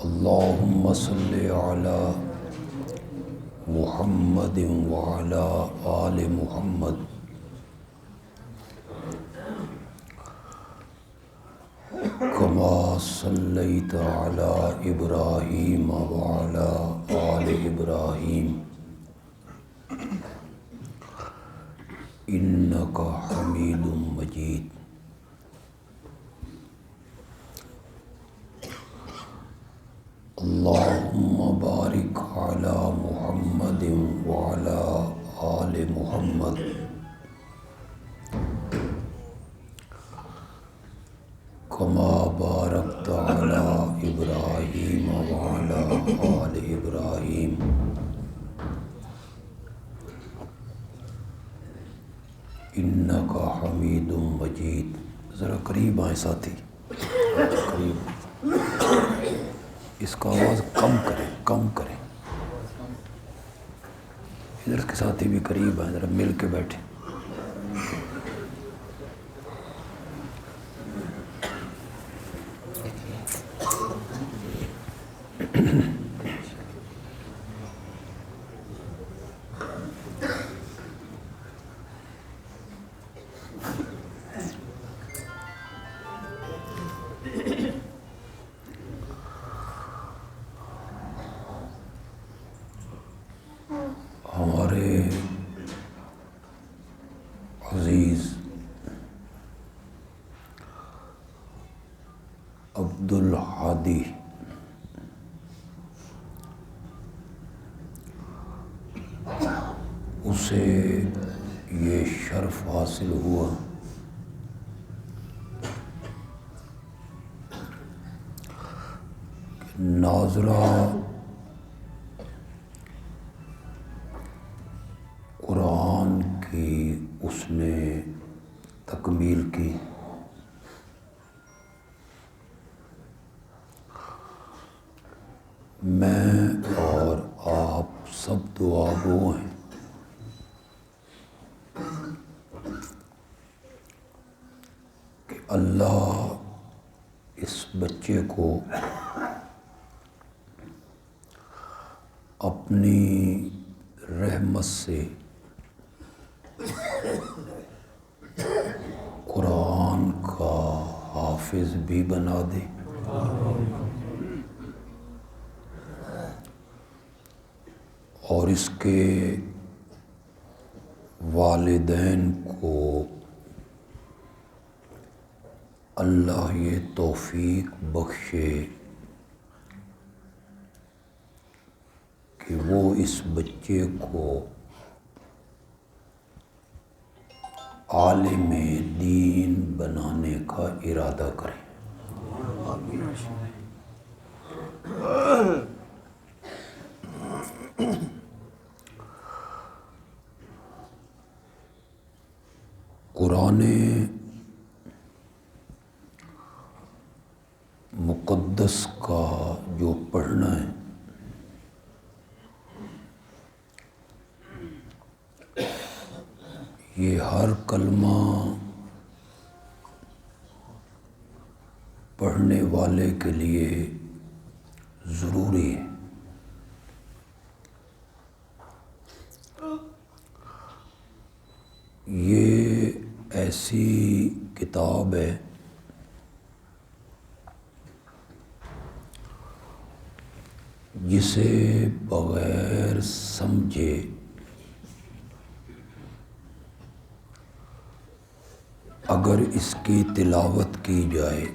اللہم صلی علی محمد وعلی آل محمد کما صلیت علی ابراہیم وعلی آل ابراہیم انک حمید مجید۔ اللہم بارک علی محمد وعلی آل محمد کما بارکت علی ابراہیم وعلی آل ابراہیم انک حمید مجید۔ ذرا قریب آئیں ساتھی، قریب، اس کا آواز کم کریں۔ ادھر کے ساتھی بھی قریب آئیں، ذرا مل کے بیٹھیں۔ ہمارے عزیز عبدالہادی اسے یہ شرف حاصل ہوا کہ ناظرہ قرآن کی اس نے تکمیل کی۔ میں اور آپ سب دعا گو ہیں کہ اللہ اس بچے کو اپنی رحمت سے قرآن کا حافظ بھی بنا دے، اور اس کے والدین کو اللہ یہ توفیق بخشے کہ وہ اس بچے کو عالم دین بنانے کا ارادہ کریں۔ قرآن مقدس کا جو پڑھنا ہے یہ ہر کلمہ پڑھنے والے کے لیے ضروری ہے۔ یہ ایسی کتاب ہے جسے بغیر سمجھے اگر اس کی تلاوت کی جائے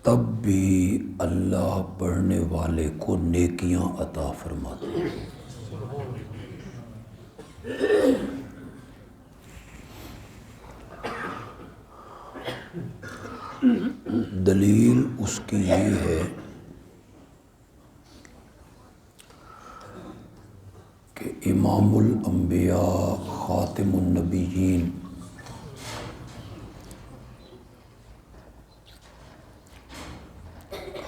تب بھی اللہ پڑھنے والے کو نیکیاں عطا فرماتے ہیں۔ دلیل اس کی یہ ہے کہ امام الانبیاء خاتم النبیین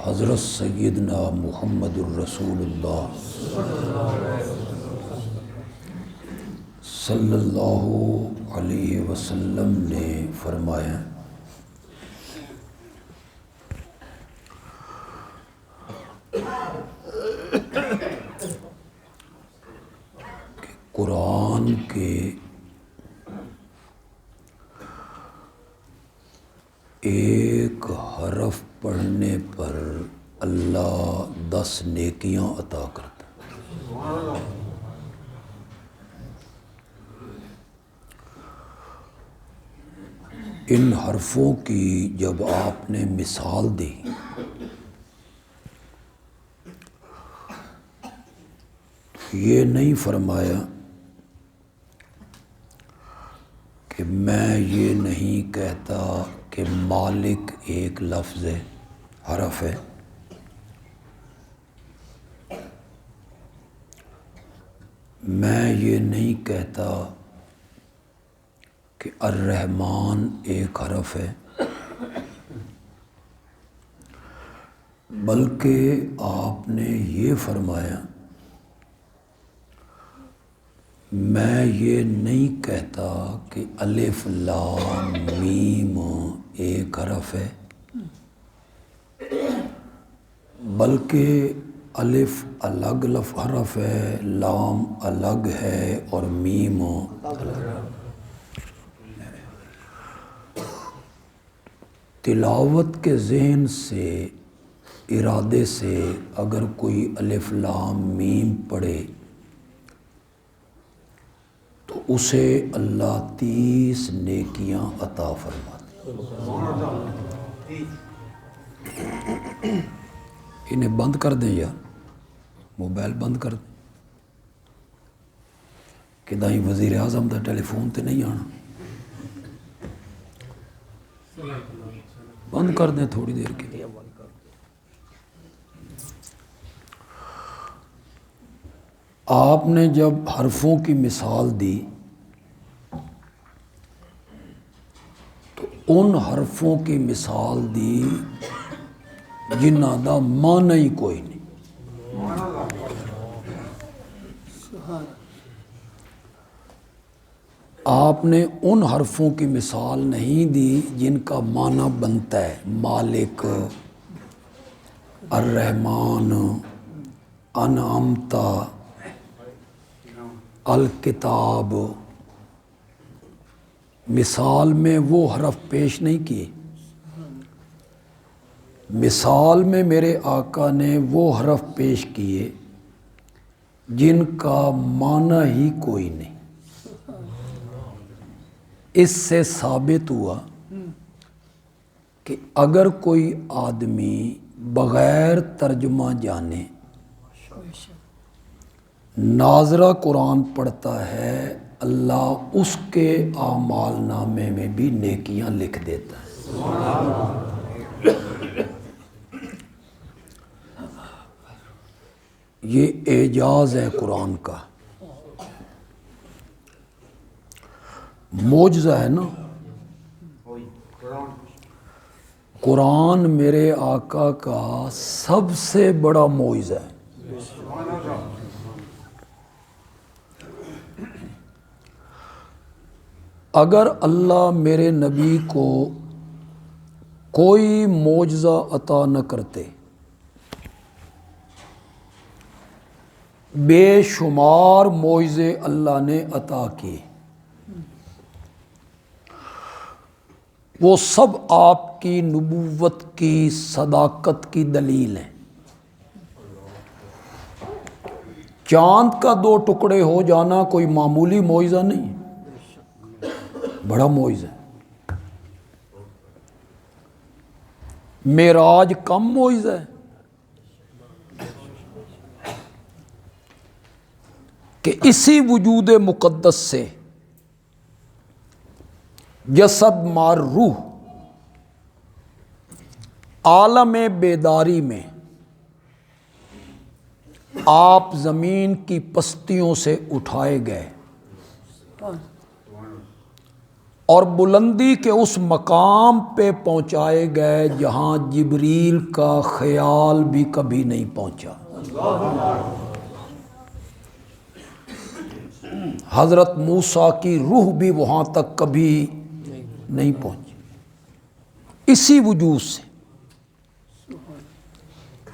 حضرت سیدنا محمد الرسول اللہ صلی اللہ علیہ وسلم نے فرمایا قرآن کے ایک حرف پڑھنے پر اللہ 10 نیکیاں عطا کرتا ہے۔ ان حرفوں کی جب آپ نے مثال دی تو یہ نہیں فرمایا کہ میں یہ نہیں کہتا کہ مالک ایک لفظ ہے، حرف ہے، میں یہ نہیں کہتا کہ الرحمن ایک حرف ہے، بلکہ آپ نے یہ فرمایا میں یہ نہیں کہتا کہ الف لام میم ایک حرف ہے، بلکہ الف الگ حرف ہے، لام الگ ہے اور میم الگ۔ تلاوت کے ذہن سے، ارادے سے اگر کوئی الف لام میم پڑھے تو اسے اللہ 30 نیکیاں عطا فرماتے۔ انہیں بند کر دیں یار، موبائل بند کر دیں، کہ دائیں وزیر اعظم دا ٹیلی فون تے نہیں آنا، بند کر دیں تھوڑی دیر کے لیے۔ آپ نے جب حرفوں کی مثال دی تو ان حرفوں کی مثال دی جنہاں دا معنی ہی کوئی نہیں۔ آپ نے ان حرفوں کی مثال نہیں دی جن کا معنی بنتا ہے، مالک، الرحمن، انعمت، الکتاب۔ مثال میں وہ حرف پیش نہیں کیے، مثال میں میرے آقا نے وہ حرف پیش کیے جن کا معنی ہی کوئی نہیں۔ اس سے ثابت ہوا کہ اگر کوئی آدمی بغیر ترجمہ جانے ناظرہ قرآن پڑھتا ہے، اللہ اس کے اعمال نامے میں بھی نیکیاں لکھ دیتا ہے۔ یہ اعجاز ہے قرآن کا، معجزہ ہے نا۔ قرآن میرے آقا کا سب سے بڑا معجزہ ہے۔ اگر اللہ میرے نبی کو کوئی معجزہ عطا نہ کرتے، بے شمار معجزے اللہ نے عطا کیے، وہ سب آپ کی نبوت کی صداقت کی دلیل ہیں۔ چاند کا 2 ٹکڑے ہو جانا کوئی معمولی معجزہ نہیں، بڑا معجزہ ہے۔ معراج کم معجزہ ہے کہ اسی وجود مقدس سے جسد مار روح عالم بیداری میں آپ زمین کی پستیوں سے اٹھائے گئے اور بلندی کے اس مقام پہ پہنچائے گئے جہاں جبریل کا خیال بھی کبھی نہیں پہنچا۔ حضرت موسیٰ کی روح بھی وہاں تک کبھی نہیں پہنچی۔ اسی وجود سے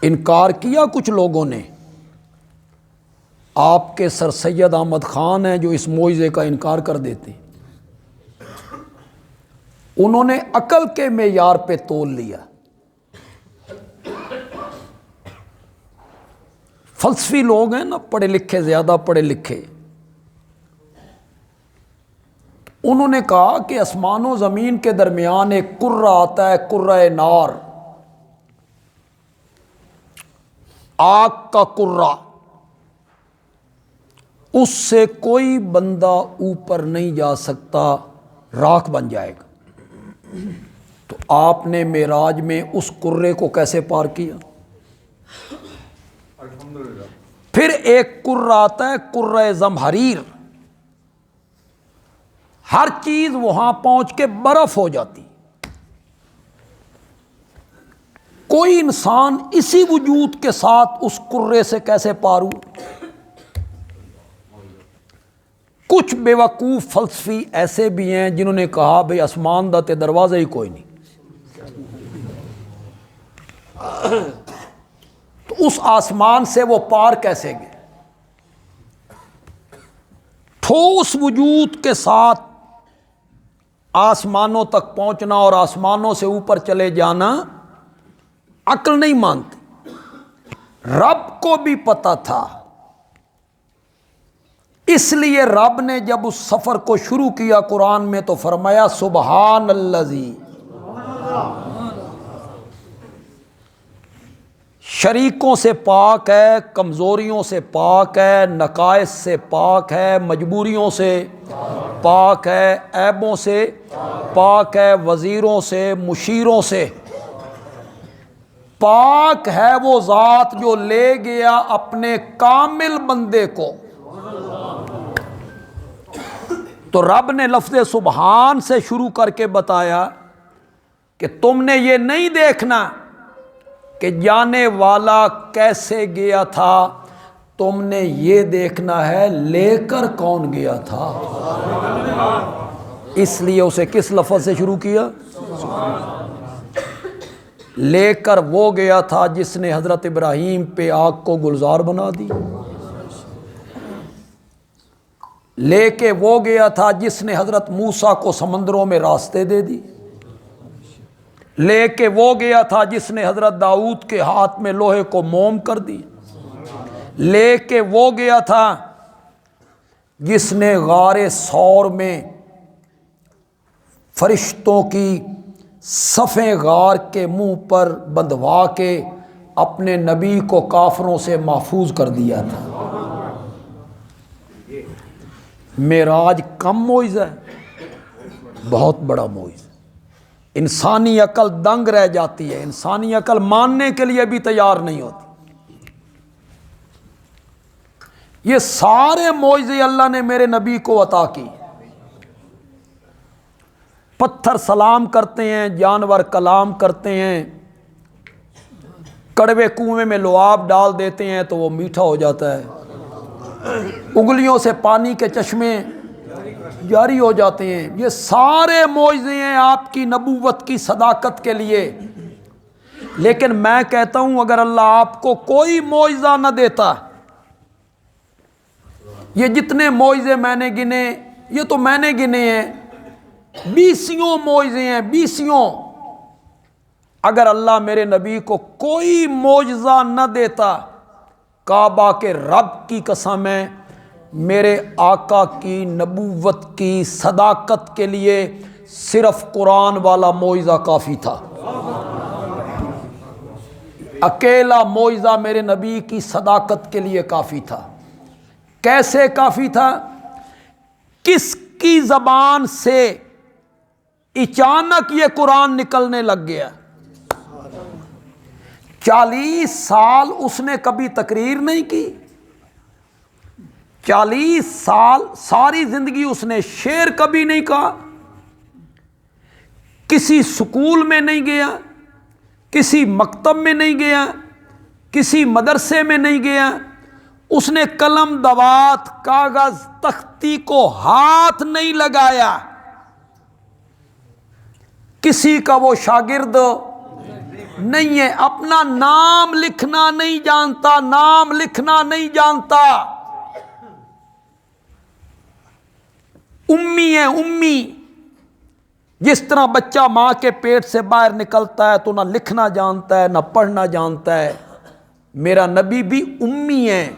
انکار کیا کچھ لوگوں نے، آپ کے سر سید احمد خان ہیں جو اس معجزے کا انکار کر دیتے ہیں۔ انہوں نے عقل کے معیار پہ تول لیا۔ فلسفی لوگ ہیں نا، پڑھے لکھے، زیادہ پڑھے لکھے، انہوں نے کہا کہ آسمان و زمین کے درمیان ایک کرہ آتا ہے، کرہ نار، آگ کا کرہ، اس سے کوئی بندہ اوپر نہیں جا سکتا، راکھ بن جائے گا۔ تو آپ نے معراج میں اس کرے کو کیسے پار کیا؟ پھر ایک کرہ آتا ہے، کرہ زمہریر، ہر چیز وہاں پہنچ کے برف ہو جاتی۔ کوئی انسان اسی وجود کے ساتھ اس کرے سے کیسے پار ہوا؟ کچھ بیوقوف فلسفی ایسے بھی ہیں جنہوں نے کہا بھئی آسمان دا تے دروازہ ہی کوئی نہیں، تو اس آسمان سے وہ پار کیسے گئے؟ ٹھوس وجود کے ساتھ آسمانوں تک پہنچنا اور آسمانوں سے اوپر چلے جانا عقل نہیں مانتی۔ رب کو بھی پتا تھا، اس لیے رب نے جب اس سفر کو شروع کیا قرآن میں تو فرمایا سبحان الذی، شریکوں سے پاک ہے، کمزوریوں سے پاک ہے، نقائص سے پاک ہے، مجبوریوں سے پاک ہے، عیبوں سے پاک ہے، وزیروں سے، مشیروں سے پاک ہے۔ وہ ذات جو لے گیا اپنے کامل بندے کو، تو رب نے لفظ سبحان سے شروع کر کے بتایا کہ تم نے یہ نہیں دیکھنا کہ جانے والا کیسے گیا تھا، تم نے یہ دیکھنا ہے لے کر کون گیا تھا۔ اس لیے اسے کس لفظ سے شروع کیا؟ لے کر وہ گیا تھا جس نے حضرت ابراہیم پہ آگ کو گلزار بنا دی، لے کے وہ گیا تھا جس نے حضرت موسیٰ کو سمندروں میں راستے دے دی، لے کے وہ گیا تھا جس نے حضرت داؤد کے ہاتھ میں لوہے کو موم کر دی، لے کے وہ گیا تھا جس نے غار ثور میں فرشتوں کی صفیں غار کے منہ پر بندھوا کے اپنے نبی کو کافروں سے محفوظ کر دیا تھا۔ معراج کم معجزہ ہے، بہت بڑا معجزہ۔ انسانی عقل دنگ رہ جاتی ہے، انسانی عقل ماننے کے لیے بھی تیار نہیں ہوتی۔ یہ سارے معجزے اللہ نے میرے نبی کو عطا کی۔ پتھر سلام کرتے ہیں، جانور کلام کرتے ہیں، کڑوے کنویں میں لعاب ڈال دیتے ہیں تو وہ میٹھا ہو جاتا ہے، انگلیوں سے پانی کے چشمے جاری ہو جاتے ہیں۔ یہ سارے معجزے ہیں آپ کی نبوت کی صداقت کے لیے۔ لیکن میں کہتا ہوں اگر اللہ آپ کو کوئی معجزہ نہ دیتا، یہ جتنے معجزے میں نے گنے، یہ تو میں نے گنے ہیں، بیسیوں معجزے ہیں، بیسیوں۔ اگر اللہ میرے نبی کو کوئی معجزہ نہ دیتا، کعبہ کے رب کی قسم ہے، میرے آقا کی نبوت کی صداقت کے لیے صرف قرآن والا معجزہ کافی تھا۔ اکیلا معجزہ میرے نبی کی صداقت کے لیے کافی تھا۔ کیسے کافی تھا؟ کس کی زبان سے اچانک یہ قرآن نکلنے لگ گیا؟ 40 سال اس نے کبھی تقریر نہیں کی، 40 سال ساری زندگی اس نے شعر کبھی نہیں کہا، کسی سکول میں نہیں گیا، کسی مکتب میں نہیں گیا، کسی مدرسے میں نہیں گیا، اس نے قلم دوات کاغذ تختی کو ہاتھ نہیں لگایا، کسی کا وہ شاگرد نہیں ہے، اپنا نام لکھنا نہیں جانتا، نام لکھنا نہیں جانتا، امی ہیں امی. جس طرح بچہ ماں کے پیٹ سے باہر نکلتا ہے تو نہ لکھنا جانتا ہے نہ پڑھنا جانتا ہے، میرا نبی بھی امی ہے،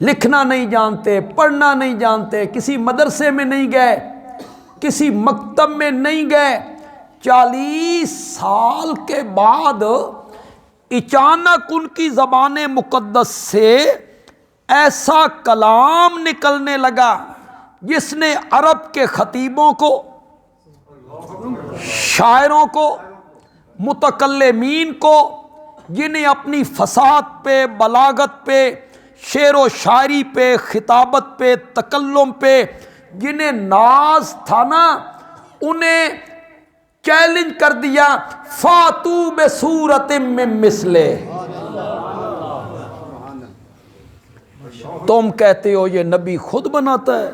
لکھنا نہیں جانتے، پڑھنا نہیں جانتے، کسی مدرسے میں نہیں گئے، کسی مکتب میں نہیں گئے. 40 سال کے بعد اچانک ان کی زبان مقدس سے ایسا کلام نکلنے لگا جس نے عرب کے خطیبوں کو، شاعروں کو، متکلمین کو، جنہیں اپنی فصاحت پہ، بلاغت پہ، شعر و شاعری پہ، خطابت پہ، تکلم پہ جنہیں ناز تھا نا، انہیں چیلنج کر دیا، فاتو بصورت من مثلہ. تم کہتے ہو یہ نبی خود بناتا ہے،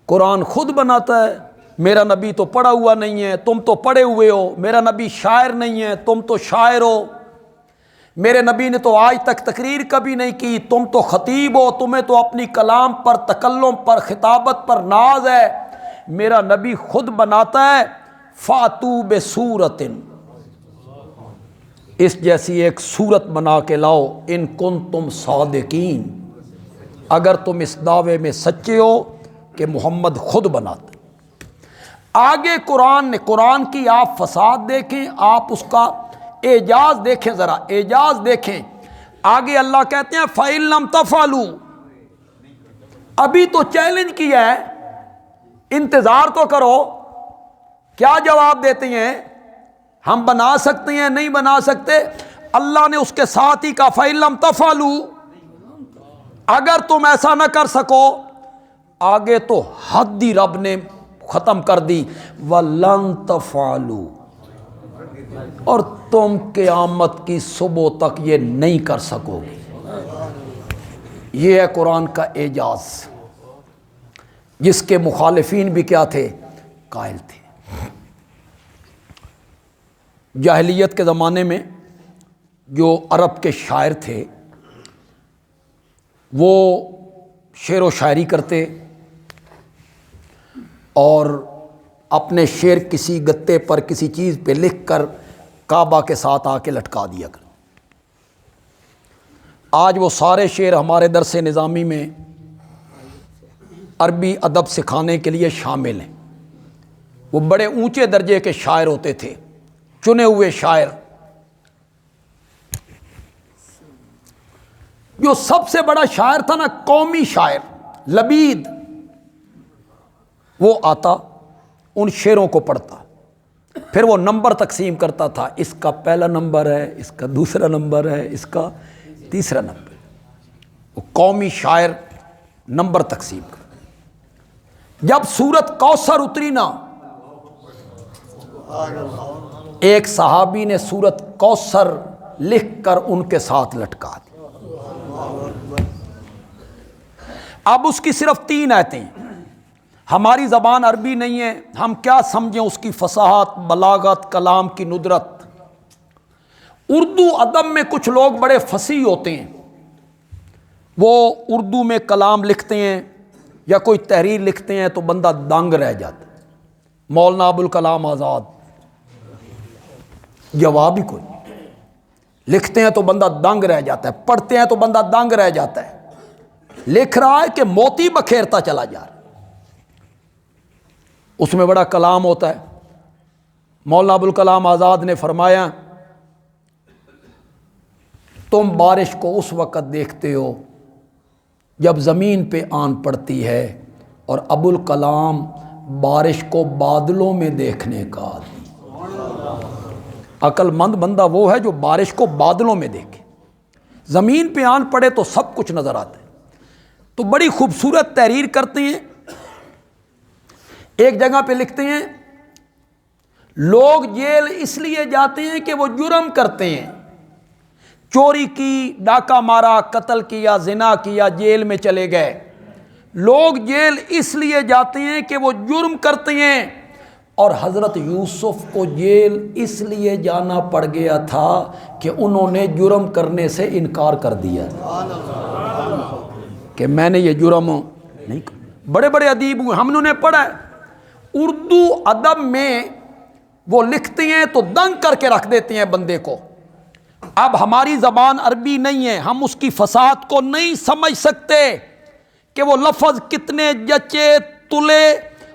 قرآن خود بناتا ہے، میرا نبی تو پڑھا ہوا نہیں ہے، تم تو پڑھے ہوئے ہو. میرا نبی شاعر نہیں ہے، تم تو شاعر ہو. میرے نبی نے تو آج تک تقریر کبھی نہیں کی، تم تو خطیب ہو، تمہیں تو اپنی کلام پر، تکلم پر، خطابت پر ناز ہے. میرا نبی خود بناتا ہے. فاتو بصورت، اس جیسی ایک صورت بنا کے لاؤ، ان کنتم صادقین، اگر تم اس دعوے میں سچے ہو کہ محمد خود بناتا ہے. آگے قرآن نے، قرآن کی آپ فساد دیکھیں، آپ اس کا اعجاز دیکھیں، ذرا اعجاز دیکھیں. آگے اللہ کہتے ہیں فَإِن لَمْ تَفْعَلُوا، ابھی تو چیلنج کیا ہے، انتظار تو کرو. کیا جواب دیتے ہیں؟ ہم بنا سکتے ہیں نہیں بنا سکتے؟ اللہ نے اس کے ساتھ ہی کہا فَإِن لَمْ تَفْعَلُوا، اگر تم ایسا نہ کر سکو. آگے تو حد ہی رب نے ختم کر دی، وَلَن تَفْعَلُوا، اور تم قیامت کی صبح تک یہ نہیں کر سکو گے. یہ ہے قرآن کا اعجاز، جس کے مخالفین بھی کیا تھے؟ قائل تھے. جاہلیت کے زمانے میں جو عرب کے شاعر تھے وہ شعر و شاعری کرتے اور اپنے شعر کسی گتے پر، کسی چیز پہ لکھ کر کعبہ کے ساتھ آ کے لٹکا دیا کر. آج وہ سارے شعر ہمارے درس نظامی میں عربی ادب سکھانے کے لیے شامل ہیں. وہ بڑے اونچے درجے کے شاعر ہوتے تھے، چنے ہوئے شاعر. جو سب سے بڑا شاعر تھا نا، قومی شاعر لبید، وہ آتا ان شعروں کو پڑھتا، پھر وہ نمبر تقسیم کرتا تھا، اس کا پہلا نمبر ہے، اس کا دوسرا نمبر ہے، اس کا تیسرا نمبر. وہ قومی شاعر نمبر تقسیم کرتا. جب سورت کوثر اتری نا، ایک صحابی نے سورت کوثر لکھ کر ان کے ساتھ لٹکا دی. اب اس کی صرف 3 آیتیں، ہماری زبان عربی نہیں ہے، ہم کیا سمجھیں اس کی فصاحت، بلاغت، کلام کی ندرت. اردو ادب میں کچھ لوگ بڑے فصیح ہوتے ہیں، وہ اردو میں کلام لکھتے ہیں یا کوئی تحریر لکھتے ہیں تو بندہ دنگ رہ جاتا ہے. مولانا ابوالکلام آزاد، جواب ہی کوئی. لکھتے ہیں تو بندہ دنگ رہ جاتا ہے، پڑھتے ہیں تو بندہ دنگ رہ جاتا ہے. لکھ رہا ہے کہ موتی بکھیرتا چلا جا رہا ہے، اس میں بڑا کلام ہوتا ہے. مولانا ابوالکلام آزاد نے فرمایا تم بارش کو اس وقت دیکھتے ہو جب زمین پہ آن پڑتی ہے، اور ابوالکلام بارش کو بادلوں میں دیکھنے کا آدمی. عقل مند بندہ وہ ہے جو بارش کو بادلوں میں دیکھے. زمین پہ آن پڑے تو سب کچھ نظر آتا ہے. تو بڑی خوبصورت تحریر کرتے ہیں. ایک جگہ پہ لکھتے ہیں لوگ جیل اس لیے جاتے ہیں کہ وہ جرم کرتے ہیں، چوری کی، ڈاکہ مارا، قتل کیا، زنا کیا، جیل میں چلے گئے. لوگ جیل اس لیے جاتے ہیں کہ وہ جرم کرتے ہیں، اور حضرت یوسف کو جیل اس لیے جانا پڑ گیا تھا کہ انہوں نے جرم کرنے سے انکار کر دیا کہ میں نے یہ جرم نہیں کرا. بڑے بڑے ادیب ہوئے، ہم نے پڑھا ہے۔ اردو ادب میں وہ لکھتے ہیں تو دنگ کر کے رکھ دیتے ہیں بندے کو۔ اب ہماری زبان عربی نہیں ہے، ہم اس کی فصاحت کو نہیں سمجھ سکتے کہ وہ لفظ کتنے جچے تلے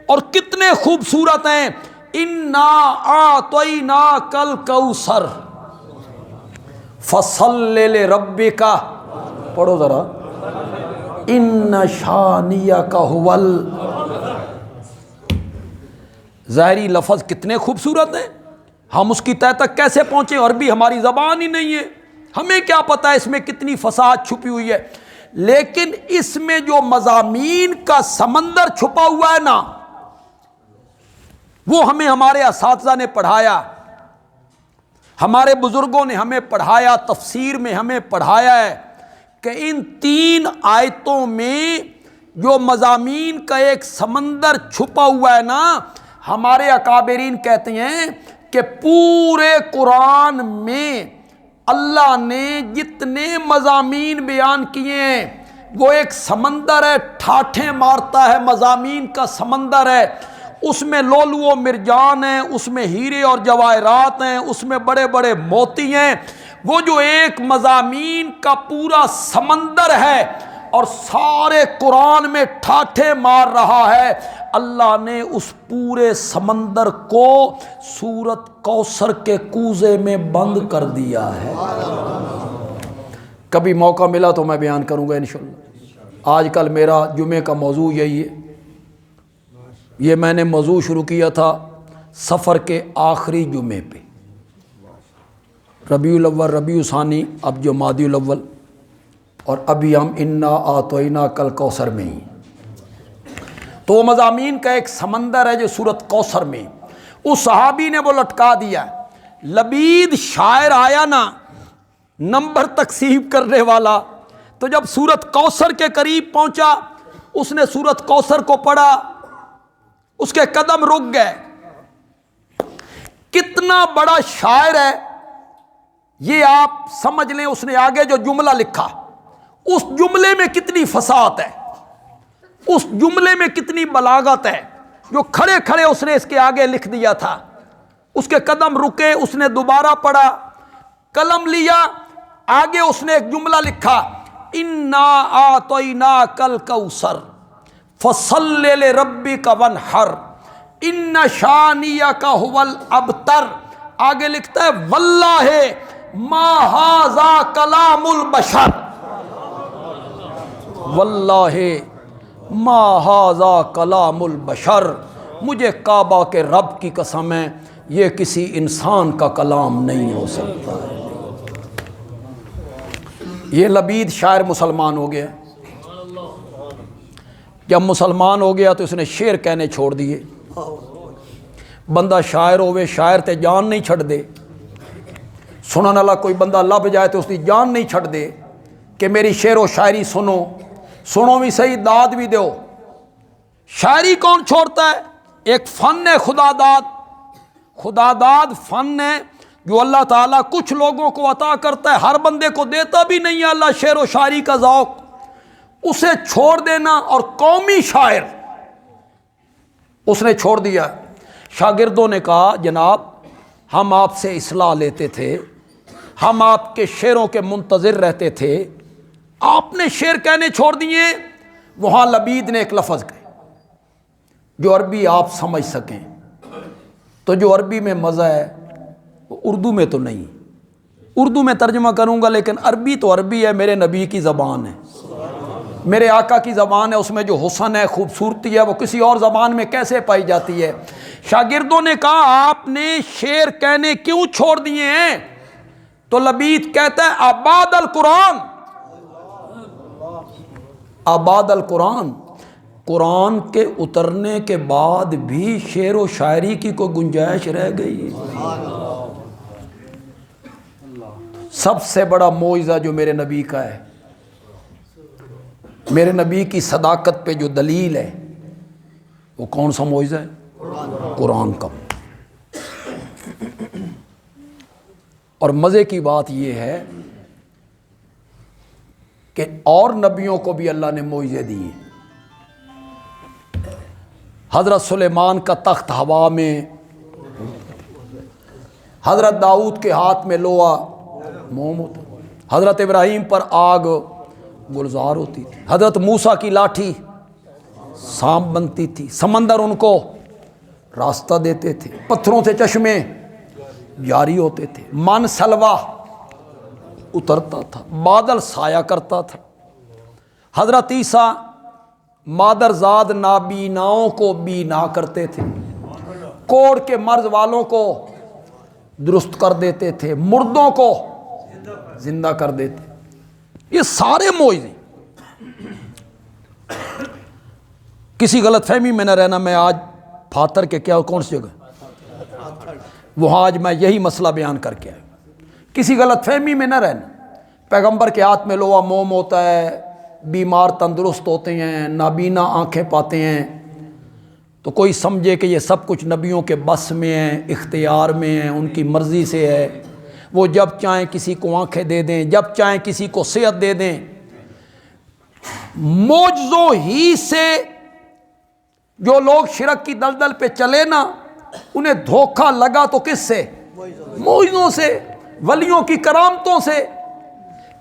اور کتنے خوبصورت ہیں۔ انا اعطیناک الکوثر فصل لربک، پڑھو ذرا، ان شانیک ھو ظاہری لفظ کتنے خوبصورت ہیں، ہم اس کی تہ تک کیسے پہنچے؟ عربی ہماری زبان ہی نہیں ہے، ہمیں کیا پتہ ہے اس میں کتنی فصاحت چھپی ہوئی ہے۔ لیکن اس میں جو مضامین کا سمندر چھپا ہوا ہے نا، وہ ہمیں ہمارے اساتذہ نے پڑھایا، ہمارے بزرگوں نے ہمیں پڑھایا، تفسیر میں ہمیں پڑھایا ہے کہ ان 3 آیتوں میں جو مضامین کا ایک سمندر چھپا ہوا ہے نا، ہمارے اکابرین کہتے ہیں کہ پورے قرآن میں اللہ نے جتنے مضامین بیان کیے ہیں وہ ایک سمندر ہے، ٹھاٹھیں مارتا ہے، مضامین کا سمندر ہے۔ اس میں لولو و مرجان ہیں، اس میں ہیرے اور جواہرات ہیں، اس میں بڑے بڑے موتی ہیں۔ وہ جو ایک مضامین کا پورا سمندر ہے اور سارے قرآن میں ٹھاٹھے مار رہا ہے، اللہ نے اس پورے سمندر کو سورت کوثر کے کوزے میں بند کر دیا ہے۔ کبھی موقع ملا تو میں بیان کروں گا انشاءاللہ۔ آج کل میرا جمعے کا موضوع یہی ہے۔ یہ میں نے موضوع شروع کیا تھا سفر کے آخری جمعے پہ، ربیع الاول، ربیع ثانی، اب جو مادی الاول، اور ابھی ہم انا اعطیناک الکوثر میں ہی۔ تو وہ مضامین کا ایک سمندر ہے جو سورت کوثر میں، اس صحابی نے وہ لٹکا دیا۔ لبید شاعر آیا نا، نمبر تقسیم کرنے والا، تو جب سورت کوثر کے قریب پہنچا، اس نے سورت کوثر کو پڑھا، اس کے قدم رک گئے۔ کتنا بڑا شاعر ہے یہ آپ سمجھ لیں۔ اس نے آگے جو جملہ لکھا، اس جملے میں کتنی فصاحت ہے، اس جملے میں کتنی بلاغت ہے، جو کھڑے کھڑے اس نے اس کے آگے لکھ دیا تھا۔ اس کے قدم رکے، اس نے دوبارہ پڑھا، قلم لیا، آگے اس نے ایک جملہ لکھا، انا اعطیناک الکوثر فصل لربک وانحر ان شانیک ھو الابتر۔ آگے لکھتا ہے واللہ ما ھذا کلام البشر، واللہ ما ھذا کلام البشر، مجھے کعبہ کے رب کی قسم ہے یہ کسی انسان کا کلام نہیں ہو سکتا ہے۔ یہ لبید شاعر مسلمان ہو گیا۔ جب مسلمان ہو گیا تو اس نے شعر کہنے چھوڑ دیے۔ بندہ شاعر ہوئے، شاعر تے جان نہیں چھڑ دے، سنن والا کوئی بندہ لب جائے تو اس کی جان نہیں چھڑ دے کہ میری شعر و شاعری سنو، سنو بھی صحیح، داد بھی دو۔ شاعری کون چھوڑتا ہے؟ ایک فن ہے خدا داد، خدا داد فن ہے جو اللہ تعالیٰ کچھ لوگوں کو عطا کرتا ہے، ہر بندے کو دیتا بھی نہیں ہے اللہ شعر و شاعری کا ذوق۔ اسے چھوڑ دینا، اور قومی شاعر اس نے چھوڑ دیا۔ شاگردوں نے کہا جناب ہم آپ سے اصلاح لیتے تھے، ہم آپ کے شعروں کے منتظر رہتے تھے، آپ نے شعر کہنے چھوڑ دیے۔ وہاں لبید نے ایک لفظ کہے جو عربی آپ سمجھ سکیں، تو جو عربی میں مزہ ہے وہ اردو میں تو نہیں۔ اردو میں ترجمہ کروں گا لیکن عربی تو عربی ہے، میرے نبی کی زبان ہے، میرے آقا کی زبان ہے، اس میں جو حسن ہے، خوبصورتی ہے، وہ کسی اور زبان میں کیسے پائی جاتی ہے؟ شاگردوں نے کہا آپ نے شعر کہنے کیوں چھوڑ دیے ہیں؟ تو لبید کہتا ہے آباد القرآن، آباد القرآن، قرآن کے اترنے کے بعد بھی شعر و شاعری کی کوئی گنجائش رہ گئی؟ سب سے بڑا معجزہ جو میرے نبی کا ہے، میرے نبی کی صداقت پہ جو دلیل ہے، وہ کون سا معجزہ ہے؟ قرآن کا۔ اور مزے کی بات یہ ہے کہ اور نبیوں کو بھی اللہ نے معجزے دیے، حضرت سلیمان کا تخت ہوا میں، حضرت داؤد کے ہاتھ میں لوہا موم ہوتا، حضرت ابراہیم پر آگ گلزار ہوتی تھی، حضرت موسیٰ کی لاٹھی سانپ بنتی تھی، سمندر ان کو راستہ دیتے تھے، پتھروں سے چشمے جاری ہوتے تھے، من سلوا اترتا تھا، بادل سایہ کرتا تھا، حضرت عیسیٰ مادرزاد نابیناؤں کو بینا کرتے تھے، کوڑ کے مرض والوں کو درست کر دیتے تھے، مردوں کو زندہ کر دیتے، یہ سارے معجزے۔ کسی غلط فہمی میں نہ رہنا، میں آج پھاتر کے کیا کون سی جگہ وہاں آج میں یہی مسئلہ بیان کر کے آیا، کسی غلط فہمی میں نہ رہنا۔ پیغمبر کے ہاتھ میں لوہا موم ہوتا ہے، بیمار تندرست ہوتے ہیں، نابینا آنکھیں پاتے ہیں، تو کوئی سمجھے کہ یہ سب کچھ نبیوں کے بس میں ہیں، اختیار میں ہیں، ان کی مرضی سے ہے، وہ جب چاہیں کسی کو آنکھیں دے دیں، جب چاہیں کسی کو صحت دے دیں۔ معجزوں ہی سے جو لوگ شرک کی دلدل پہ چلے نا، انہیں دھوکہ لگا تو کس سے؟ معجزوں سے، ولیوں کی کرامتوں سے۔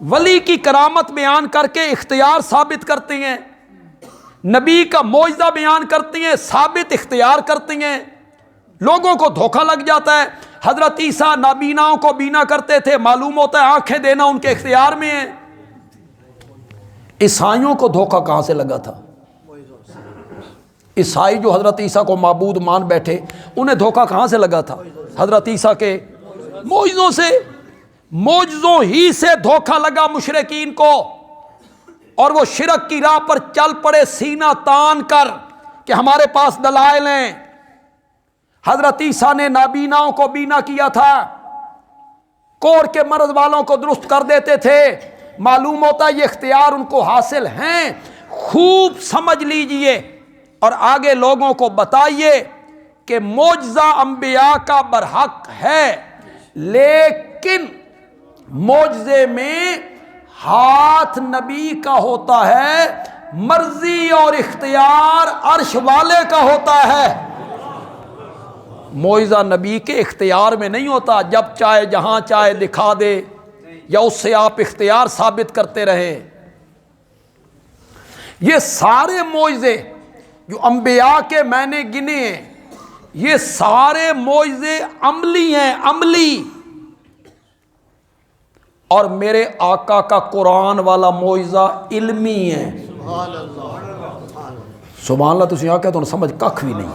ولی کی کرامت بیان کر کے اختیار ثابت کرتے ہیں، نبی کا معجزہ بیان کرتے ہیں، ثابت اختیار کرتے ہیں، لوگوں کو دھوکہ لگ جاتا ہے۔ حضرت عیسیٰ نابیناؤں کو بینا کرتے تھے، معلوم ہوتا ہے آنکھیں دینا ان کے اختیار میں ہے۔ عیسائیوں کو دھوکہ کہاں سے لگا تھا؟ عیسائی جو حضرت عیسیٰ کو معبود مان بیٹھے، انہیں دھوکہ کہاں سے لگا تھا؟ حضرت عیسیٰ کے معجزوں سے۔ معجزوں ہی سے دھوکہ لگا مشرکین کو، اور وہ شرک کی راہ پر چل پڑے سینہ تان کر کہ ہمارے پاس دلائل ہیں۔ حضرت عیسیٰ نے نابیناؤں کو بینا کیا تھا، کوڑ کے مرض والوں کو درست کر دیتے تھے، معلوم ہوتا ہے یہ اختیار ان کو حاصل ہیں۔ خوب سمجھ لیجئے اور آگے لوگوں کو بتائیے کہ معجزہ انبیاء کا برحق ہے، لیکن معجزے میں ہاتھ نبی کا ہوتا ہے، مرضی اور اختیار عرش والے کا ہوتا ہے۔ معجزہ نبی کے اختیار میں نہیں ہوتا، جب چاہے جہاں چاہے دکھا دے، یا اس سے آپ اختیار ثابت کرتے رہے۔ یہ سارے معجزے جو انبیاء کے میں نے گنے ہیں، یہ سارے معجزے عملی ہیں، عملی۔ اور میرے آقا کا قرآن والا معجزہ علمی ہے۔ سبحان اللہ، تسی یہاں کہتے ہو سمجھ ککھ بھی نہیں،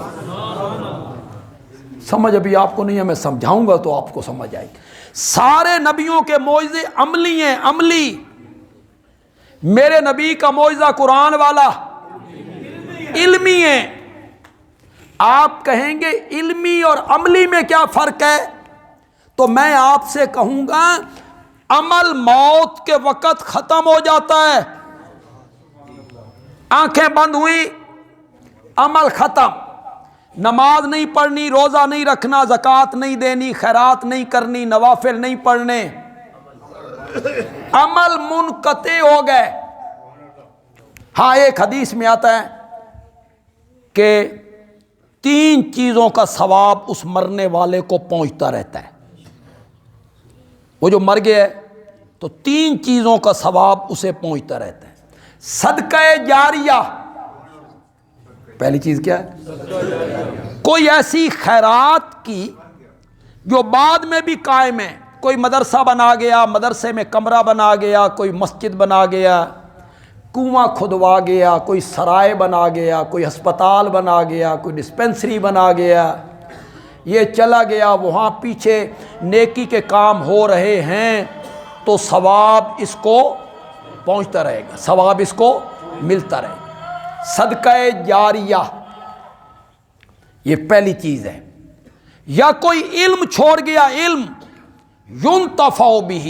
سمجھ ابھی آپ کو نہیں ہے، میں سمجھاؤں گا تو آپ کو سمجھ آئے گی۔ سارے نبیوں کے معجزے عملی ہیں، عملی۔ میرے نبی کا معجزہ قرآن والا علمی ہے۔ آپ کہیں گے علمی اور عملی میں کیا فرق ہے؟ تو میں آپ سے کہوں گا عمل موت کے وقت ختم ہو جاتا ہے، آنکھیں بند ہوئی، عمل ختم، نماز نہیں پڑھنی، روزہ نہیں رکھنا، زکوٰۃ نہیں دینی، خیرات نہیں کرنی، نوافل نہیں پڑھنے، عمل منقطع ہو گئے۔ ہاں ایک حدیث میں آتا ہے کہ 3 چیزوں کا ثواب اس مرنے والے کو پہنچتا رہتا ہے۔ وہ جو مر گیا ہے تو 3 چیزوں کا ثواب اسے پہنچتا رہتا ہے۔ صدقہ جاریہ، پہلی چیز کیا ہے؟ کوئی ایسی خیرات کی جو بعد میں بھی قائم ہے، کوئی مدرسہ بنا گیا، مدرسے میں کمرہ بنا گیا، کوئی مسجد بنا گیا، کنواں کھدوا گیا، کوئی سرائے بنا گیا، کوئی ہسپتال بنا گیا، کوئی ڈسپنسری بنا گیا، یہ چلا گیا، وہاں پیچھے نیکی کے کام ہو رہے ہیں، تو ثواب اس کو پہنچتا رہے گا، ثواب اس کو ملتا رہے گا۔ صدقہ جاریہ یہ پہلی چیز ہے۔ یا کوئی علم چھوڑ گیا، علم ينتفع بہ،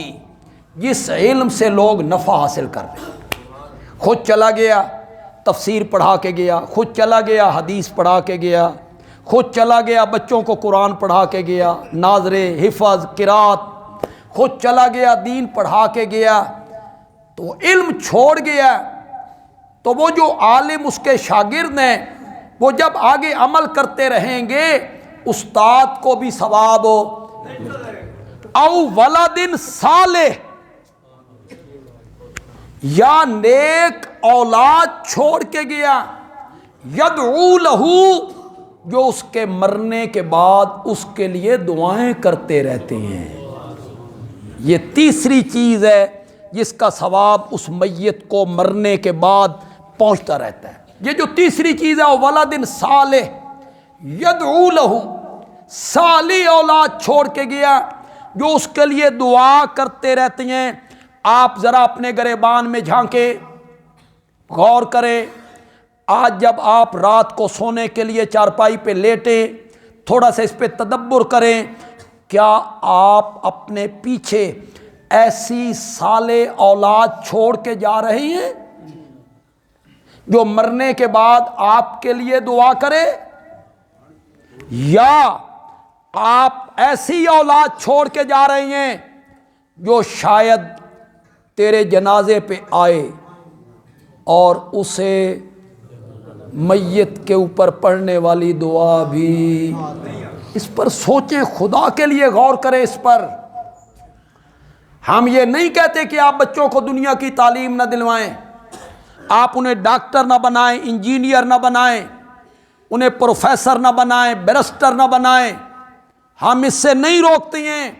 جس علم سے لوگ نفع حاصل کر رہے ہیں، خود چلا گیا تفسیر پڑھا کے گیا، خود چلا گیا حدیث پڑھا کے گیا، خود چلا گیا بچوں کو قرآن پڑھا کے گیا، ناظرے، حفظ، قرات، خود چلا گیا دین پڑھا کے گیا، تو علم چھوڑ گیا، تو وہ جو عالم اس کے شاگرد ہیں وہ جب آگے عمل کرتے رہیں گے استاد کو بھی ثواب ہو، او ولد صالح، یا نیک اولاد چھوڑ کے گیا، یدعو لہو، جو اس کے مرنے کے بعد اس کے لیے دعائیں کرتے رہتے ہیں۔ یہ تیسری چیز ہے جس کا ثواب اس میت کو مرنے کے بعد پہنچتا رہتا ہے۔ یہ جو تیسری چیز ہے ولد صالح یدعو لہو، صالح اولاد چھوڑ کے گیا جو اس کے لیے دعا کرتے رہتے ہیں۔ آپ ذرا اپنے گریبان میں جھانکیں، غور کریں، آج جب آپ رات کو سونے کے لیے چارپائی پہ لیٹیں، تھوڑا سا اس پہ تدبر کریں، کیا آپ اپنے پیچھے ایسی صالح اولاد چھوڑ کے جا رہے ہیں جو مرنے کے بعد آپ کے لیے دعا کرے، یا آپ ایسی اولاد چھوڑ کے جا رہے ہیں جو شاید تیرے جنازے پہ آئے اور اسے میت کے اوپر پڑھنے والی دعا بھی؟ اس پر سوچیں، خدا کے لیے غور کریں اس پر۔ ہم یہ نہیں کہتے کہ آپ بچوں کو دنیا کی تعلیم نہ دلوائیں، آپ انہیں ڈاکٹر نہ بنائیں، انجینئر نہ بنائیں، انہیں پروفیسر نہ بنائیں، بیرسٹر نہ بنائیں، ہم اس سے نہیں روکتے ہیں۔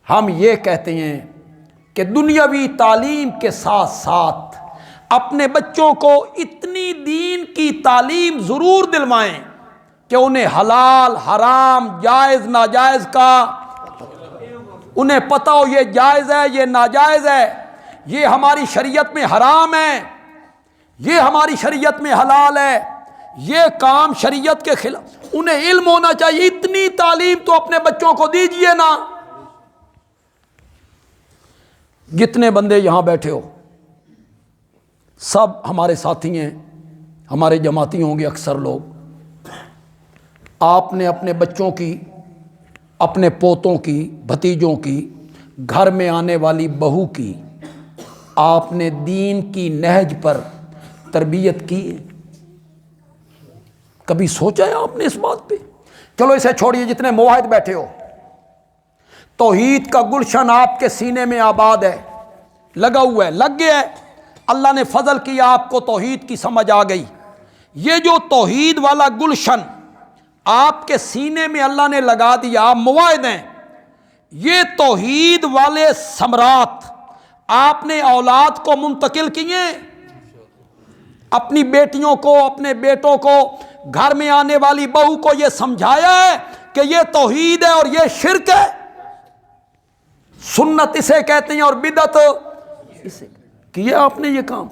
ہم یہ کہتے ہیں کہ دنیاوی تعلیم کے ساتھ ساتھ اپنے بچوں کو اتنی دین کی تعلیم ضرور دلوائیں کہ انہیں حلال حرام جائز ناجائز کا انہیں پتہ ہو، یہ جائز ہے، یہ ناجائز ہے، یہ ہماری شریعت میں حرام ہے، یہ ہماری شریعت میں حلال ہے، یہ کام شریعت کے خلاف، انہیں علم ہونا چاہیے۔ اتنی تعلیم تو اپنے بچوں کو دیجئے نا۔ جتنے بندے یہاں بیٹھے ہو سب ہمارے ساتھی ہیں، ہمارے جماعتی ہوں گے اکثر لوگ۔ آپ نے اپنے بچوں کی، اپنے پوتوں کی، بھتیجوں کی، گھر میں آنے والی بہو کی آپ نے دین کی نہج پر تربیت کی ہے؟ کبھی سوچا ہے آپ نے اس بات پہ؟ چلو اسے چھوڑیے، جتنے موحد بیٹھے ہو، توحید کا گلشن آپ کے سینے میں آباد ہے، لگا ہوا ہے، لگ گیا ہے، اللہ نے فضل کیا، آپ کو توحید کی سمجھ آ گئی۔ یہ جو توحید والا گلشن آپ کے سینے میں اللہ نے لگا دیا، آپ موحد ہیں، یہ توحید والے ثمرات آپ نے اولاد کو منتقل کیے، اپنی بیٹیوں کو، اپنے بیٹوں کو، گھر میں آنے والی بہو کو یہ سمجھایا ہے کہ یہ توحید ہے اور یہ شرک ہے، سنت اسے کہتے ہیں اور بدعت اسے۔ کیا آپ نے یہ کام؟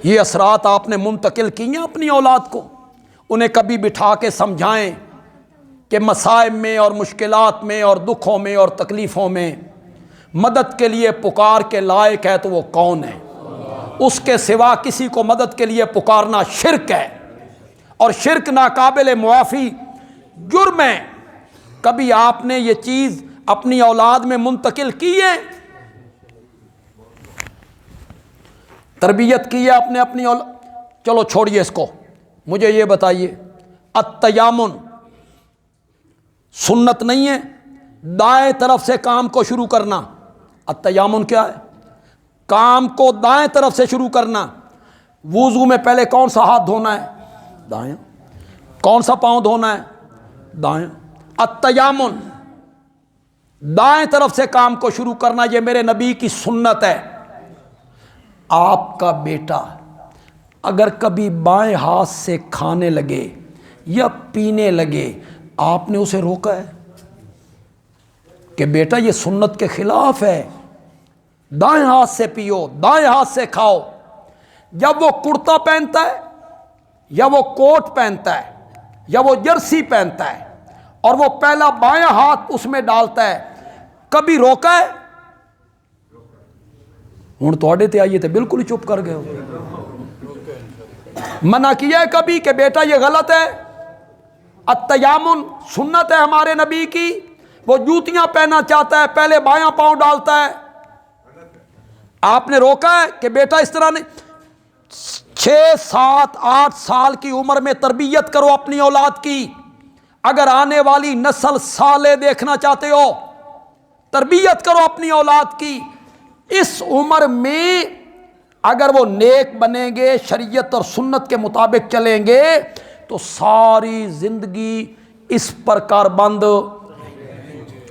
یہ اثرات آپ نے منتقل کیے اپنی اولاد کو؟ انہیں کبھی بٹھا کے سمجھائیں کہ مصائب میں اور مشکلات میں اور دکھوں میں اور تکلیفوں میں مدد کے لیے پکار کے لائق ہے تو وہ کون ہے؟ اس کے سوا کسی کو مدد کے لیے پکارنا شرک ہے، اور شرک ناقابل معافی جرم ہے۔ کبھی آپ نے یہ چیز اپنی اولاد میں منتقل کی ہے؟ تربیت کی ہے آپ نے اپنی اولاد؟ چلو چھوڑیے اس کو، مجھے یہ بتائیے، التیامن سنت نہیں ہے؟ دائیں طرف سے کام کو شروع کرنا، التیامن کیا ہے؟ کام کو دائیں طرف سے شروع کرنا۔ وضو میں پہلے کون سا ہاتھ دھونا ہے؟ دائیں۔ کون سا پاؤں دھونا ہے؟ دائیں۔ التیامن دائیں طرف سے کام کو شروع کرنا، یہ میرے نبی کی سنت ہے۔ آپ کا بیٹا اگر کبھی بائیں ہاتھ سے کھانے لگے یا پینے لگے، آپ نے اسے روکا ہے کہ بیٹا یہ سنت کے خلاف ہے، دائیں ہاتھ سے پیو، دائیں ہاتھ سے کھاؤ؟ جب وہ کرتا پہنتا ہے یا وہ کوٹ پہنتا ہے یا وہ جرسی پہنتا ہے اور وہ پہلا بائیں ہاتھ اس میں ڈالتا ہے، کبھی روکا ہے؟ ہوں تھوڑے تے آئیے تو بالکل ہی چپ کر گئے ہو۔ منع کیا ہے کبھی کہ بیٹا یہ غلط ہے؟ التیامن سنت ہے ہمارے نبی کی، وہ جوتیاں پہننا چاہتا ہے پہلے بایاں پاؤں ڈالتا ہے، آپ نے روکا ہے کہ بیٹا اس طرح نہیں؟ 6 7 8 سال کی عمر میں تربیت کرو اپنی اولاد کی. اگر آنے والی نسل صالح دیکھنا چاہتے ہو تربیت کرو اپنی اولاد کی. اس عمر میں اگر وہ نیک بنیں گے، شریعت اور سنت کے مطابق چلیں گے تو ساری زندگی اس پر کاربند.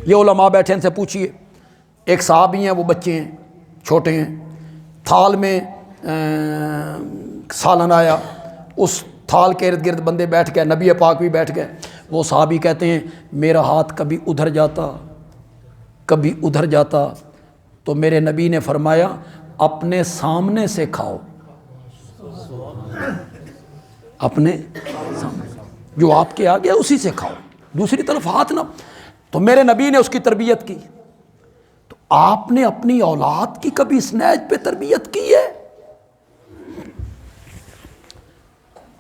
یہ علماء بیٹھے ان سے پوچھئے، ایک صحابی ہیں، وہ بچے ہیں، چھوٹے ہیں، تھال میں سالن آیا، اس تھال کے ارد گرد بندے بیٹھ گئے، نبی پاک بھی بیٹھ گئے. وہ صحابی کہتے ہیں میرا ہاتھ کبھی ادھر جاتا کبھی ادھر جاتا، تو میرے نبی نے فرمایا اپنے سامنے سے کھاؤ، اپنے سامنے جو آپ کے آگے اسی سے کھاؤ، دوسری طرف ہاتھ نہ. تو میرے نبی نے اس کی تربیت کی. تو آپ نے اپنی اولاد کی کبھی اس نہج پہ تربیت کی ہے؟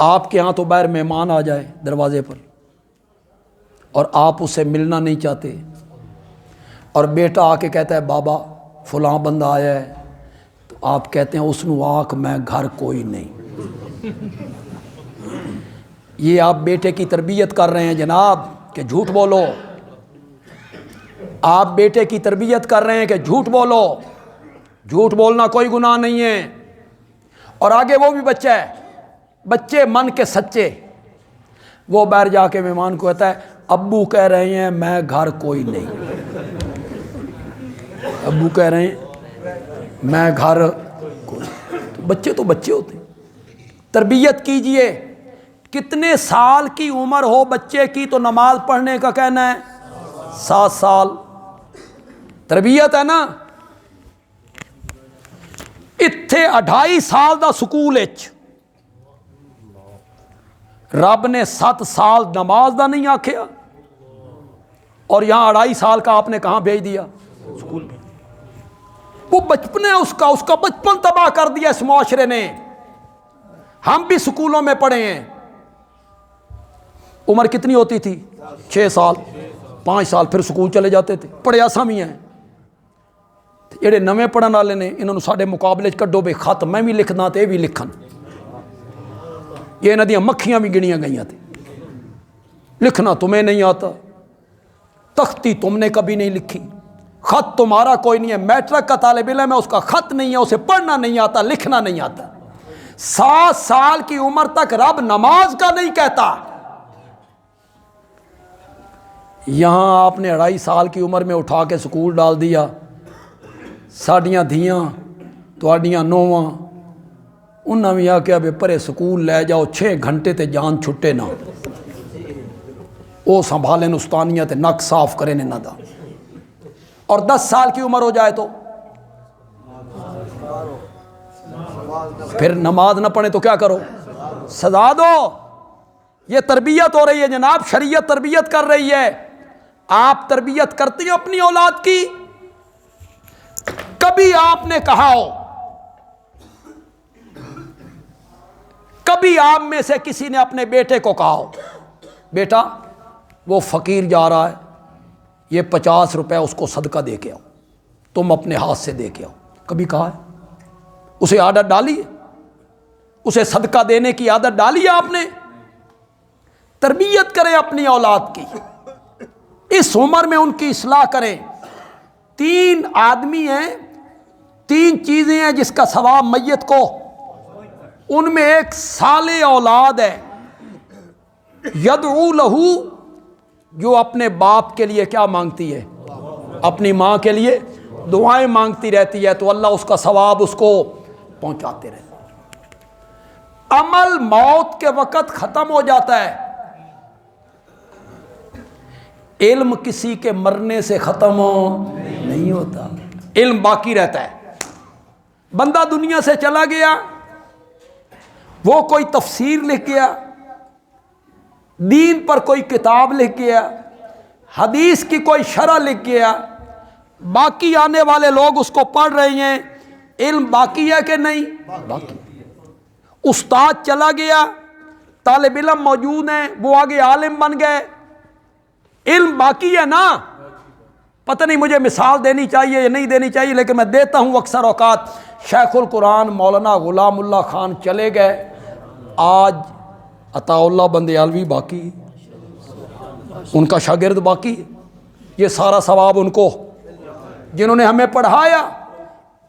آپ کے ہاں تو باہر مہمان آ جائے دروازے پر اور آپ اسے ملنا نہیں چاہتے، اور بیٹا آ کے کہتا ہے بابا فلاں بندہ آیا ہے، تو آپ کہتے ہیں اس نو آنکھ میں گھر کوئی نہیں. یہ آپ بیٹے کی تربیت کر رہے ہیں جناب کہ جھوٹ بولو. آپ بیٹے کی تربیت کر رہے ہیں کہ جھوٹ بولو. جھوٹ بولنا کوئی گناہ نہیں ہے. اور آگے وہ بھی بچہ ہے، بچے من کے سچے، وہ باہر جا کے مہمان کو کہتا ہے ابو کہہ رہے ہیں میں گھر کوئی نہیں، ابو کہہ رہے ہیں میں گھر کوئی. تو بچے ہوتے ہیں. تربیت کیجئے. کتنے سال کی عمر ہو بچے کی تو نماز پڑھنے کا کہنا ہے 7 سال. تربیت ہے نا. اتھے 2.5 سال دا سکول اچ رب نے 7 سال نماز دا نہیں آکھیا، اور یہاں 2.5 سال کا آپ نے کہاں بھیج دیا؟ سکول میں. وہ بچپن ہے اس کا بچپن تباہ کر دیا اس معاشرے نے. ہم بھی سکولوں میں پڑھے ہیں. عمر کتنی ہوتی تھی؟ 6 سال 5 سال، پھر سکول چلے جاتے تھے. پڑھے آسامی ہیں. جڑے نویں پڑھن والے نے انہوں نے ساڈے مقابلے کڈو بے خط میں بھی لکھنا تے بھی لکھن. یہ انہاں دیاں مکھیاں بھی گنیاں گئیاں تھے. لکھنا تمہیں نہیں آتا، تختی تم نے کبھی نہیں لکھی، خط تمہارا کوئی نہیں ہے. میٹرک کا طالب علم ہے، اس کا خط نہیں ہے، اسے پڑھنا نہیں آتا، لکھنا نہیں آتا. 7 سال کی عمر تک رب نماز کا نہیں کہتا. یہاں آپ نے 2.5 سال کی عمر میں اٹھا کے سکول ڈال دیا. ساڈیاں دھیاں تواڈیاں نوواں انہاں بھی آکھیا بے پرے سکول لے جاؤ 6 گھنٹے تے جان چھٹے نہ، وہ سنبھالیں استانیاں تے نک صاف کریں انہاں دا. اور 10 سال کی عمر ہو جائے تو پھر نماز نہ پڑھے تو کیا کرو؟ سزا دو. یہ تربیت ہو رہی ہے جناب، شریعت تربیت کر رہی ہے. آپ تربیت کرتی ہیں اپنی اولاد کی؟ کبھی آپ نے کہا ہو، کبھی آپ میں سے کسی نے اپنے بیٹے کو کہا ہو بیٹا وہ فقیر جا رہا ہے، یہ 50 روپے اس کو صدقہ دے کے آؤ، تم اپنے ہاتھ سے دے کے آؤ؟ کبھی کہا ہے؟ اسے عادت ڈالی ہے؟ اسے صدقہ دینے کی عادت ڈالی ہے آپ نے؟ تربیت کریں اپنی اولاد کی. اس عمر میں ان کی اصلاح کریں. 3 آدمی ہیں، 3 چیزیں ہیں جس کا ثواب میت کو. ان میں ایک صالح اولاد ہے، یدعو لہو، جو اپنے باپ کے لیے کیا مانگتی ہے؟ اپنی ماں کے لیے دعائیں مانگتی رہتی ہے، تو اللہ اس کا ثواب اس کو پہنچاتے رہتے. عمل موت کے وقت ختم ہو جاتا ہے، علم کسی کے مرنے سے ختم نہیں ہوتا. علم باقی رہتا ہے. بندہ دنیا سے چلا گیا، وہ کوئی تفسیر لکھ گیا، دین پر کوئی کتاب لکھ گیا، حدیث کی کوئی شرح لکھ گیا، باقی آنے والے لوگ اس کو پڑھ رہے ہیں. علم باقی ہے کہ نہیں؟ باقی. استاد چلا گیا، طالب علم موجود ہیں، وہ آگے عالم بن گئے، علم باقی ہے نا. پتہ نہیں مجھے مثال دینی چاہیے یا نہیں دینی چاہیے، لیکن میں دیتا ہوں اکثر اوقات. شیخ القرآن مولانا غلام اللہ خان چلے گئے، آج عطا اللہ بندیالوی باقی، ان کا شاگرد باقی، یہ سارا ثواب ان کو جنہوں نے ہمیں پڑھایا۔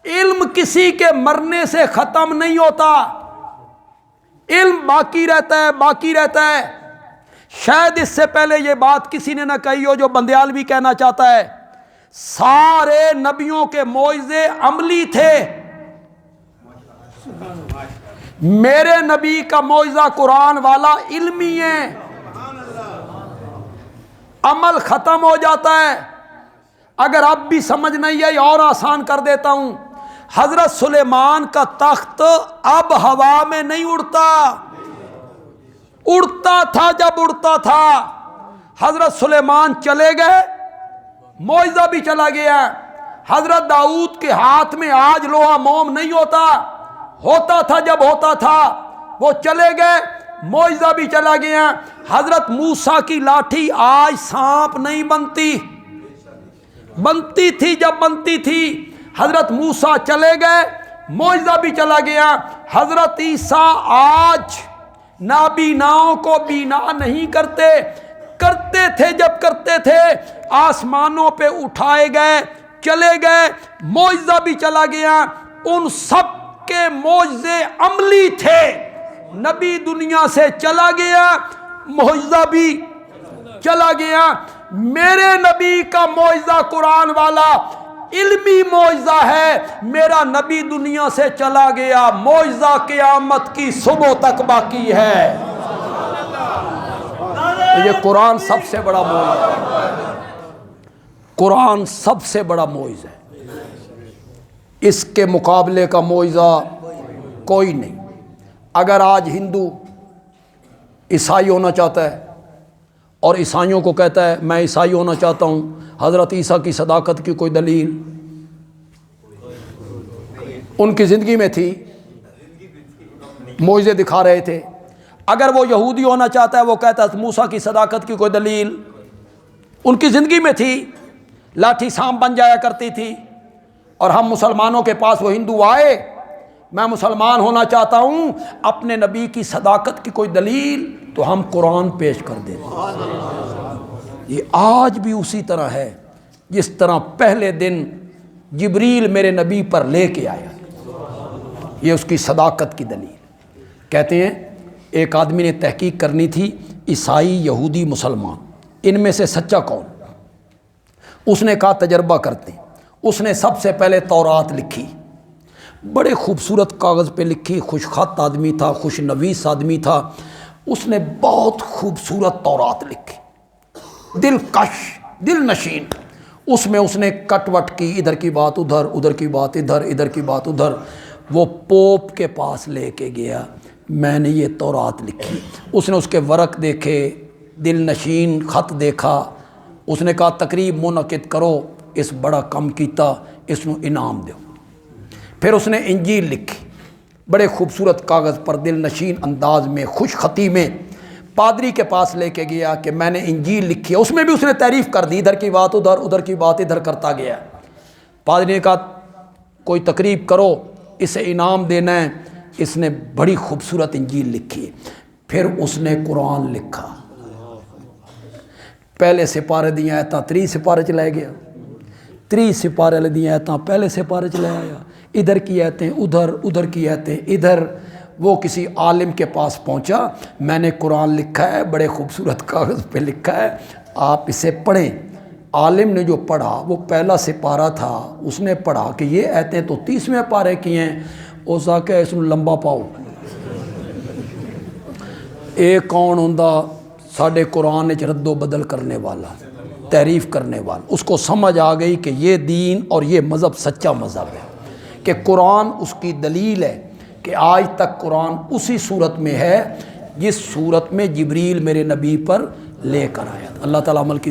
علم کسی کے مرنے سے ختم نہیں ہوتا، علم باقی رہتا ہے، باقی رہتا ہے۔ شاید اس سے پہلے یہ بات کسی نے نہ کہی ہو جو بندیالوی کہنا چاہتا ہے، سارے نبیوں کے معجزے عملی تھے، میرے نبی کا معجزہ قرآن والا علمی ہے، عمل ختم ہو جاتا ہے۔ اگر اب بھی سمجھ نہیں آئی اور آسان کر دیتا ہوں، حضرت سلیمان کا تخت اب ہوا میں نہیں اڑتا، اڑتا تھا جب اڑتا تھا۔ حضرت سلیمان چلے گئے، معجزہ بھی چلا گیا۔ حضرت داؤد کے ہاتھ میں آج لوہا موم نہیں ہوتا، ہوتا تھا جب ہوتا تھا، وہ چلے گئے، معجزہ بھی چلا گیا۔ حضرت موسیٰ کی لاٹھی آج سانپ نہیں بنتی، بنتی تھی جب بنتی تھی۔ حضرت موسیٰ چلے گئے، معجزہ بھی چلا گیا۔ حضرت عیسیٰ آج نابیناؤں کو بینا نہیں کرتے، کرتے تھے جب کرتے تھے، آسمانوں پہ اٹھائے گئے، چلے گئے، معجزہ بھی چلا گیا۔ ان سب کے معجزے عملی تھے، نبی دنیا سے چلا گیا، معجزہ بھی چلا گیا۔ میرے نبی کا معجزہ قرآن والا علمی معجزہ ہے، میرا نبی دنیا سے چلا گیا، معجزہ قیامت کی صبح تک باقی ہے۔ یہ قرآن سب سے بڑا معجزہ ہے، قرآن سب سے بڑا معجزہ ہے، اس کے مقابلے کا معجزہ کوئی نہیں۔ اگر آج ہندو عیسائی ہونا چاہتا ہے اور عیسائیوں کو کہتا ہے میں عیسائی ہونا چاہتا ہوں، حضرت عیسیٰ کی صداقت کی کوئی دلیل ان کی زندگی میں تھی؟ معجزے دکھا رہے تھے۔ اگر وہ یہودی ہونا چاہتا ہے، وہ کہتا ہے موسیٰ کی صداقت کی کوئی دلیل ان کی زندگی میں تھی، لاٹھی سانپ بن جایا کرتی تھی۔ اور ہم مسلمانوں کے پاس وہ ہندو آئے، میں مسلمان ہونا چاہتا ہوں، اپنے نبی کی صداقت کی کوئی دلیل، تو ہم قرآن پیش کر دیتے ہیں۔ یہ آج بھی اسی طرح ہے جس طرح پہلے دن جبریل میرے نبی پر لے کے آیا، یہ اس کی صداقت کی دلیل۔ کہتے ہیں ایک آدمی نے تحقیق کرنی تھی، عیسائی، یہودی، مسلمان، ان میں سے سچا کون؟ اس نے کہا تجربہ کرتے ہیں۔ اس نے سب سے پہلے تورات لکھی، بڑے خوبصورت کاغذ پہ لکھی، خوش خط آدمی تھا، خوش نویس آدمی تھا، اس نے بہت خوبصورت تورات لکھی، دلکش، دل نشین۔ اس میں اس نے کٹ وٹ کی، ادھر کی بات ادھر، ادھر کی بات ادھر، ادھر کی بات ادھر۔ وہ پوپ کے پاس لے کے گیا، میں نے یہ تورات لکھی۔ اس نے اس کے ورق دیکھے، دل نشین خط دیکھا، اس نے کہا تقریب منعقد کرو، اس بڑا کم کیتا، اس نو انعام دو۔ پھر اس نے انجیل لکھی، بڑے خوبصورت کاغذ پر، دل نشین انداز میں، خوش خطی میں، پادری کے پاس لے کے گیا کہ میں نے انجیل لکھی ہے۔ اس میں بھی اس نے تعریف کر دی، ادھر کی بات ادھر، ادھر کی بات ادھر کرتا گیا۔ پادری نے کہا کوئی تقریب کرو، اسے انعام دینا ہے۔ اس نے بڑی خوبصورت انجیل لکھی ہے۔ پھر اس نے قرآن لکھا، پہلے سپارے دیا آیتاں 3 سپارے چلائے گیا، 3 سپارے لے دیا آیتاں پہلے سپارے چلائے آیا، ادھر کی آیتیں ادھر، ادھر کی آیتیں ادھر۔ وہ کسی عالم کے پاس پہنچا، میں نے قرآن لکھا ہے، بڑے خوبصورت کاغذ پہ لکھا ہے، آپ اسے پڑھیں۔ عالم نے جو پڑھا، وہ پہلا سپارہ تھا، اس نے پڑھا کہ یہ آیتیں تو 30ویں پارے کی ہیں، اس آ کے اس نے لمبا پاؤ اے کون ہوندا ساڈے قرآن وچ رد و بدل کرنے والا، تعریف کرنے والا۔ اس کو سمجھ آ گئی کہ یہ دین اور یہ مذہب سچا مذہب ہے، کہ قرآن اس کی دلیل ہے کہ آج تک قرآن اسی صورت میں ہے جس صورت میں جبریل میرے نبی پر لے کر آیا تھا۔ اللہ تعالیٰ عمل کی تو